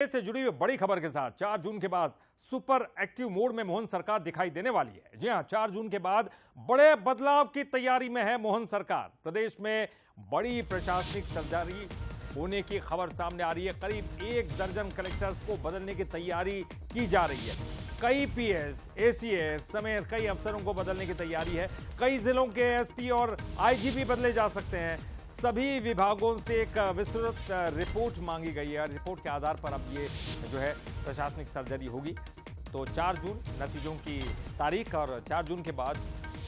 से जुड़ी हुई बड़ी खबर के साथ 4 जून के बाद सुपर एक्टिव मोड में मोहन सरकार दिखाई देने वाली है। जी हां, 4 जून के बाद बड़े बदलाव की तैयारी में है मोहन सरकार। प्रदेश में बड़ी प्रशासनिक सर्जरी होने की खबर सामने आ रही है। करीब 1 दर्जन कलेक्टर्स को बदलने की तैयारी की जा रही है। कई पीएस, एसीएस समेत कई अफसरों को बदलने की तैयारी है। कई जिलों के एसपी और आईजीपी बदले जा सकते हैं। सभी विभागों से एक विस्तृत रिपोर्ट मांगी गई है। रिपोर्ट के आधार पर अब ये जो है प्रशासनिक सर्जरी होगी। तो 4 जून नतीजों की तारीख और 4 जून के बाद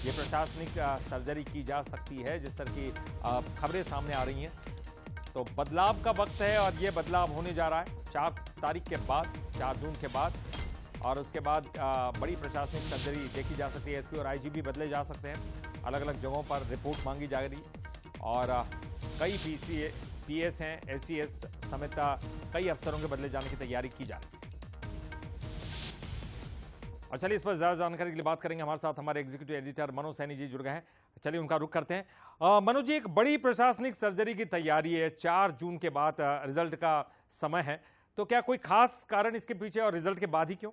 ये प्रशासनिक सर्जरी की जा सकती है, जिस तरह की खबरें सामने आ रही हैं। तो बदलाव का वक्त है और ये बदलाव होने जा रहा है 4 तारीख के बाद, 4 जून के बाद। और उसके बाद बड़ी प्रशासनिक सर्जरी देखी जा सकती है। एसपी और आईजीपी बदले जा सकते हैं। अलग अलग जगहों पर रिपोर्ट मांगी जा रही है और कई पीएस हैं, एसीएस समेत कई अफसरों के बदले जाने की तैयारी की जा रही है। और चलिए इस पर ज्यादा जानकारी के लिए बात करेंगे। हमारे साथ हमारे एग्जीक्यूटिव एडिटर मनोज सैनी जी जुड़ गए हैं। चलिए उनका रुख करते हैं। मनोज जी, एक बड़ी प्रशासनिक सर्जरी की तैयारी है। 4 जून के बाद रिजल्ट का समय है, तो क्या कोई खास कारण इसके पीछे और रिजल्ट के बाद ही क्यों?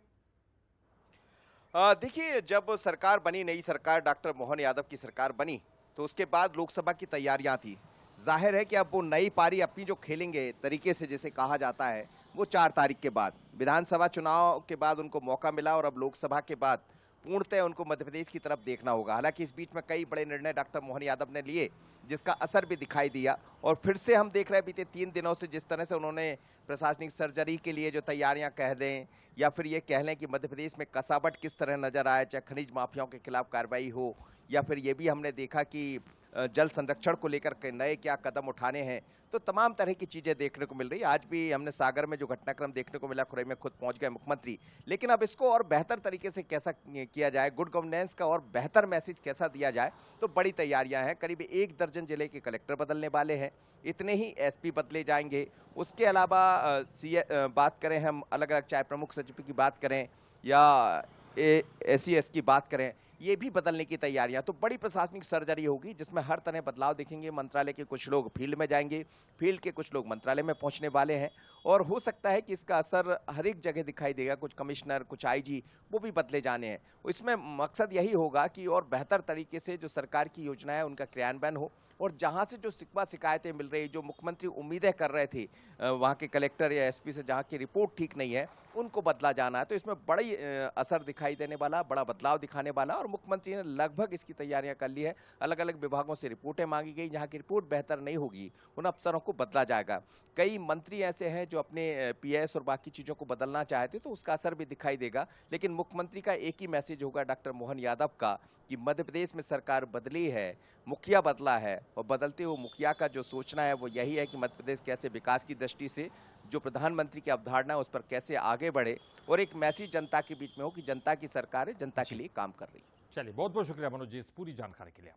देखिए, जब सरकार बनी, नई सरकार डॉक्टर मोहन यादव की सरकार बनी, तो उसके बाद लोकसभा की तैयारियां थी। जाहिर है कि अब वो नई पारी अपनी जो खेलेंगे तरीके से, जैसे कहा जाता है, वो 4 तारीख के बाद। विधानसभा चुनाव के बाद उनको मौका मिला और अब लोकसभा के बाद पूर्णतः उनको मध्य प्रदेश की तरफ देखना होगा। हालांकि इस बीच में कई बड़े निर्णय डॉक्टर मोहन यादव ने लिए, जिसका असर भी दिखाई दिया। और फिर से हम देख रहे हैं बीते 3 दिनों से जिस तरह से उन्होंने प्रशासनिक सर्जरी के लिए जो तैयारियां कह दें, या फिर ये कह लें कि मध्य प्रदेश में कसावट किस तरह नजर आए, चाहे खनिज माफियाओं के खिलाफ कार्रवाई हो, या फिर ये भी हमने देखा कि जल संरक्षण को लेकर के नए क्या कदम उठाने हैं। तो तमाम तरह की चीजें देखने को मिल रही है। आज भी हमने सागर में जो घटनाक्रम देखने को मिला, खुरई में खुद पहुंच गए मुख्यमंत्री। लेकिन अब इसको और बेहतर तरीके से कैसा किया जाए, गुड गवर्नेंस का और बेहतर मैसेज कैसा दिया जाए, तो बड़ी तैयारियां हैं। करीब 1 दर्जन जिले के कलेक्टर बदलने वाले हैं, इतने ही एसपी बदले जाएंगे। उसके अलावा बात करें हम अलग अलग, चाहे प्रमुख सचिव की बात करें या एसीएस की बात करें, ये भी बदलने की तैयारियां। तो बड़ी प्रशासनिक सर्जरी होगी जिसमें हर तरह बदलाव देखेंगे। मंत्रालय के कुछ लोग फील्ड में जाएंगे, फील्ड के कुछ लोग मंत्रालय में पहुंचने वाले हैं, और हो सकता है कि इसका असर हर एक जगह दिखाई देगा। कुछ कमिश्नर, कुछ आईजी, वो भी बदले जाने हैं। इसमें मकसद यही होगा कि और बेहतर तरीके से जो सरकार की योजना है उनका क्रियान्वयन हो, और जहां से जो शिकवा शिकायतें मिल रही, जो मुख्यमंत्री उम्मीदें कर रहे थे वहां के कलेक्टर या एसपी से, जहां की रिपोर्ट ठीक नहीं है, उनको बदला जाना है। तो इसमें बड़ी असर दिखाई देने वाला, बड़ा बदलाव दिखाने वाला। और मुख्यमंत्री ने लगभग इसकी तैयारियां कर ली है। अलग अलग विभागों से रिपोर्टें मांगी गई, जहां की रिपोर्ट बेहतर नहीं होगी उन अफसरों को बदला जाएगा। कई मंत्री ऐसे हैं जो अपने पीएस और बाकी चीजों को बदलना चाहते, तो उसका असर भी दिखाई देगा। लेकिन मुख्यमंत्री का एक ही मैसेज होगा डॉक्टर मोहन यादव का, कि मध्य प्रदेश में सरकार बदली है, मुखिया बदला है, और बदलते हुए मुखिया का जो सोचना है वो यही है कि मध्य प्रदेश कैसे विकास की दृष्टि से जो प्रधानमंत्री की अवधारणा है उस पर कैसे आगे बढ़े, और एक मैसेज जनता के बीच में हो कि जनता की सरकार है, जनता के लिए काम कर रही है। चलिए, बहुत बहुत शुक्रिया मनोज जी इस पूरी जानकारी के लिए।